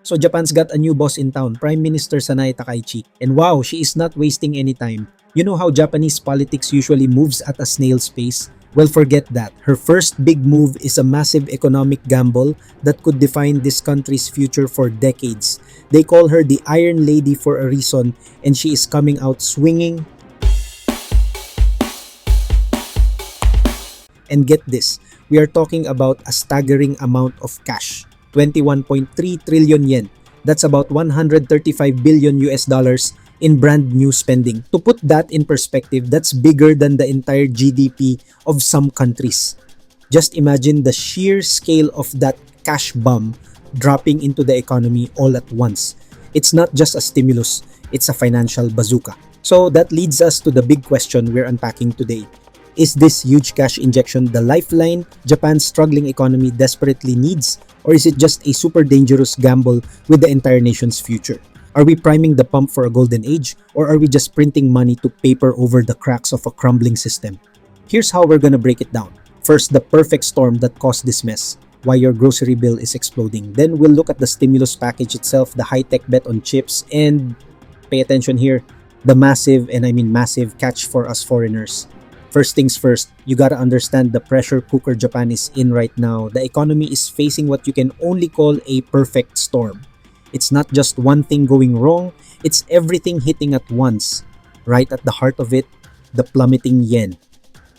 So Japan's got a new boss in town, Prime Minister Sanae Takaichi. And wow, she is not wasting any time. You know how Japanese politics usually moves at a snail's pace? Well, forget that. Her first big move is a massive economic gamble that could define this country's future for decades. They call her the Iron Lady for a reason, and she is coming out swinging. And get this, we are talking about a staggering amount of cash, 21.3 trillion yen. That's about 135 billion US dollars in brand new spending. To put that in perspective, that's bigger than the entire GDP of some countries. Just imagine the sheer scale of that cash bomb dropping into the economy all at once. It's not just a stimulus, it's a financial bazooka. So that leads us to the big question we're unpacking today. Is this huge cash injection the lifeline Japan's struggling economy desperately needs? Or is it just a super dangerous gamble with the entire nation's future? Are we priming the pump for a golden age? Or are we just printing money to paper over the cracks of a crumbling system? Here's how we're gonna break it down. First, the perfect storm that caused this mess, why your grocery bill is exploding. Then we'll look at the stimulus package itself, the high-tech bet on chips, and pay attention here, the massive, and I mean massive, catch for us foreigners. First things first, you gotta understand the pressure cooker Japan is in right now. The economy is facing what you can only call a perfect storm. It's not just one thing going wrong, it's everything hitting at once. Right at the heart of it, the plummeting yen.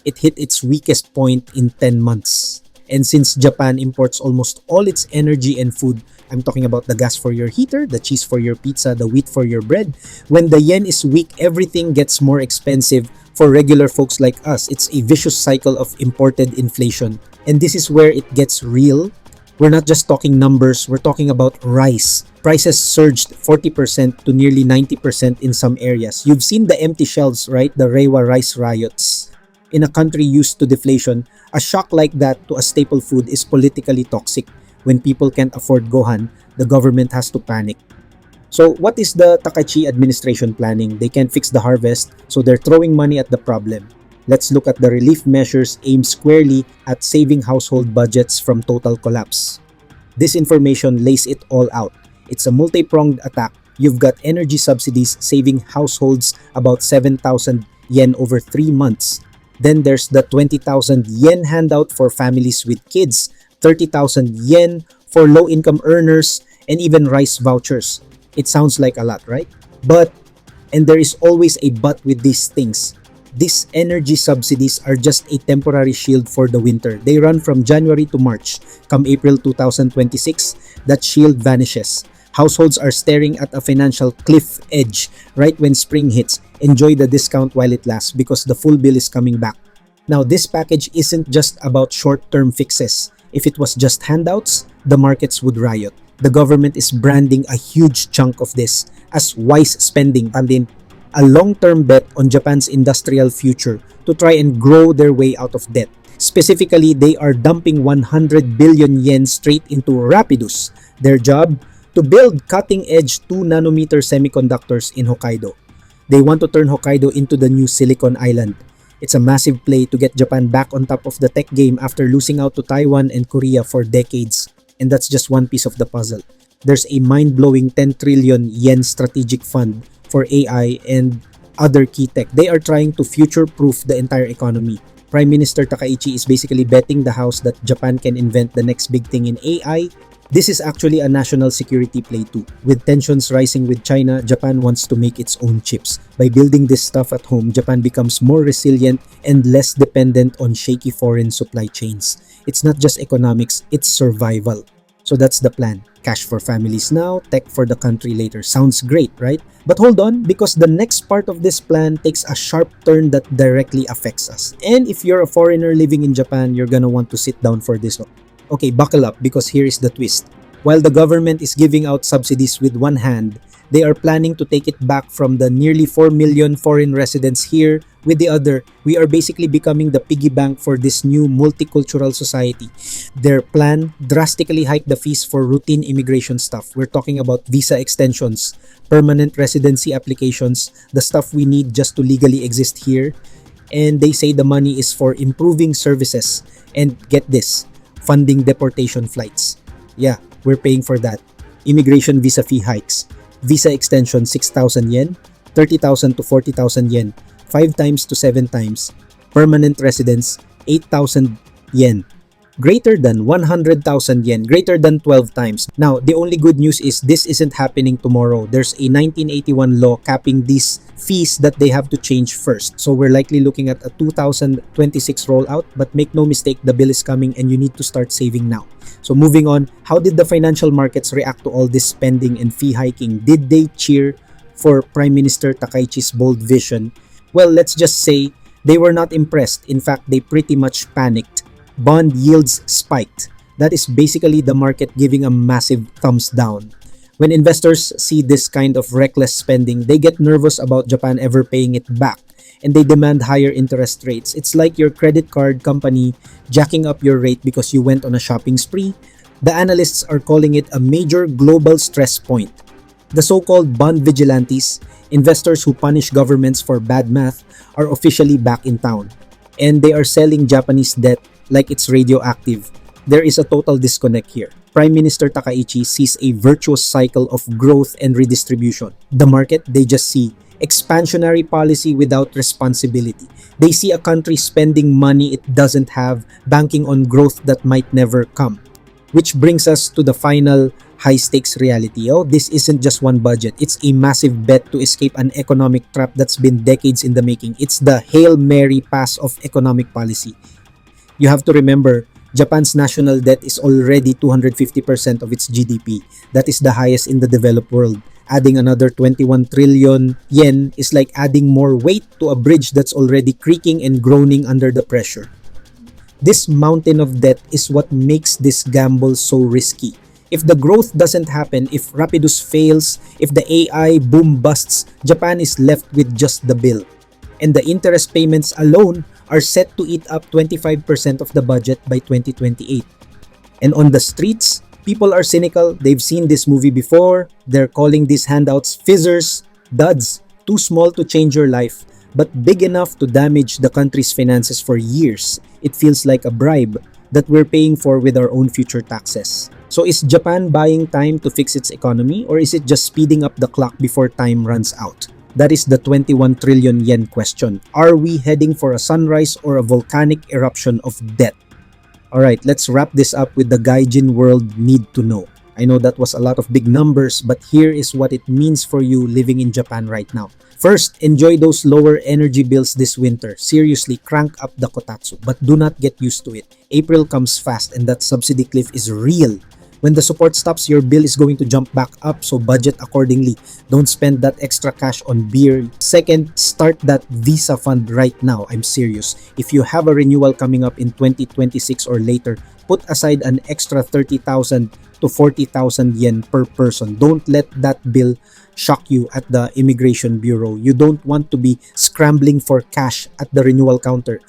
It hit its weakest point in 10 months. And since Japan imports almost all its energy and food, I'm talking about the gas for your heater, the cheese for your pizza, the wheat for your bread, when the yen is weak, everything gets more expensive for regular folks like us. It's a vicious cycle of imported inflation. And this is where it gets real. We're not just talking numbers, we're talking about rice. Prices surged 40% to nearly 90% in some areas. You've seen the empty shelves, right? The Reiwa rice riots. In a country used to deflation, a shock like that to a staple food is politically toxic. When people can't afford gohan, the government has to panic. So what is the Takaichi administration planning? They can't fix the harvest, so they're throwing money at the problem. Let's look at the relief measures aimed squarely at saving household budgets from total collapse. This information lays it all out. It's a multi-pronged attack. You've got energy subsidies saving households about 7,000 yen over 3 months. Then there's the 20,000 yen handout for families with kids, 30,000 yen for low-income earners, and even rice vouchers. It sounds like a lot, right? But, and there is always a but with these things, these energy subsidies are just a temporary shield for the winter. They run from January to March. Come April 2026, that shield vanishes. Households are staring at a financial cliff edge right when spring hits. Enjoy the discount while it lasts because the full bill is coming back. Now, this package isn't just about short-term fixes. If it was just handouts, the markets would riot. The government is branding a huge chunk of this as wise spending, a long-term bet on Japan's industrial future to try and grow their way out of debt. Specifically, they are dumping 100 billion yen straight into Rapidus, their job to build cutting-edge 2-nanometer semiconductors in Hokkaido. They want to turn Hokkaido into the new Silicon Island. It's a massive play to get Japan back on top of the tech game after losing out to Taiwan and Korea for decades. And that's just one piece of the puzzle. There's a mind-blowing 10 trillion yen strategic fund for AI and other key tech. They are trying to future-proof the entire economy. Prime Minister Takaichi is basically betting the house that Japan can invent the next big thing in AI. This is actually a national security play too. With tensions rising with China, Japan wants to make its own chips. By building this stuff at home, Japan becomes more resilient and less dependent on shaky foreign supply chains. It's not just economics, it's survival. So that's the plan. Cash for families now, tech for the country later. Sounds great, right? But hold on, because the next part of this plan takes a sharp turn that directly affects us. And if you're a foreigner living in Japan, you're gonna want to sit down for this one. Okay, buckle up because here is the twist. While the government is giving out subsidies with one hand, they are planning to take it back from the nearly 4 million foreign residents here with the other. We are basically becoming the piggy bank for this new multicultural society. Their plan, drastically hike the fees for routine immigration stuff. We're talking about visa extensions, permanent residency applications, the stuff we need just to legally exist here. And they say the money is for improving services. And get this, funding deportation flights. Yeah, we're paying for that. Immigration visa fee hikes. Visa extension 6,000 yen, 30,000 to 40,000 yen, 5 times to 7 times. Permanent residence 8,000 yen. Greater than 100,000 yen, greater than 12 times. Now, the only good news is this isn't happening tomorrow. There's a 1981 law capping these fees that they have to change first. So we're likely looking at a 2026 rollout, but make no mistake, the bill is coming and you need to start saving now. So moving on, how did the financial markets react to all this spending and fee hiking? Did they cheer for Prime Minister Takaichi's bold vision? Well, let's just say they were not impressed. In fact, they pretty much panicked. Bond yields spiked. That is basically the market giving a massive thumbs down. When investors see this kind of reckless spending, they get nervous about Japan ever paying it back, and they demand higher interest rates. It's like your credit card company jacking up your rate because you went on a shopping spree. The analysts are calling it a major global stress point. The so-called bond vigilantes, investors who punish governments for bad math, are officially back in town. And they are selling Japanese debt like it's radioactive. There is a total disconnect here. Prime Minister Takaichi sees a virtuous cycle of growth and redistribution. The market, they just see expansionary policy without responsibility. They see a country spending money it doesn't have, banking on growth that might never come. Which brings us to the final high-stakes reality. Oh, this isn't just one budget. It's a massive bet to escape an economic trap that's been decades in the making. It's the Hail Mary pass of economic policy. You have to remember, Japan's national debt is already 250% of its GDP. That is the highest in the developed world. Adding another 21 trillion yen is like adding more weight to a bridge that's already creaking and groaning under the pressure. This mountain of debt is what makes this gamble so risky. If the growth doesn't happen, if Rapidus fails, if the AI boom busts, Japan is left with just the bill. And the interest payments alone are set to eat up 25% of the budget by 2028. And on the streets, people are cynical. They've seen this movie before. They're calling these handouts fizzers, duds, too small to change your life, but big enough to damage the country's finances for years. It feels like a bribe that we're paying for with our own future taxes. So is Japan buying time to fix its economy, or is it just speeding up the clock before time runs out? That is the 21 trillion yen question. Are we heading for a sunrise or a volcanic eruption of debt? Alright, let's wrap this up with the Gaijin world need to know. I know that was a lot of big numbers, but here is what it means for you living in Japan right now. First, enjoy those lower energy bills this winter. Seriously, crank up the kotatsu, but do not get used to it. April comes fast and that subsidy cliff is real. When the support stops, your bill is going to jump back up, so budget accordingly. Don't spend that extra cash on beer. Second, start that visa fund right now. I'm serious. If you have a renewal coming up in 2026 or later, put aside an extra 30,000 to 40,000 yen per person. Don't let that bill shock you at the Immigration Bureau. You don't want to be scrambling for cash at the renewal counter.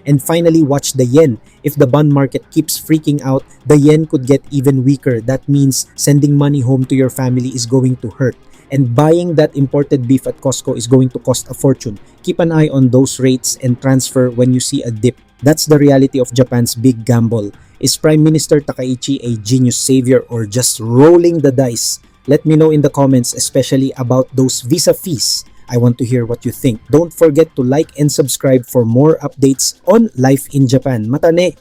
And finally, watch the yen. If the bond market keeps freaking out, the yen could get even weaker. That means sending money home to your family is going to hurt. And buying that imported beef at Costco is going to cost a fortune. Keep an eye on those rates and transfer when you see a dip. That's the reality of Japan's big gamble. Is Prime Minister Takaichi a genius savior or just rolling the dice? Let me know in the comments, especially about those visa fees. I want to hear what you think. Don't forget to like and subscribe for more updates on life in Japan. Mata ne!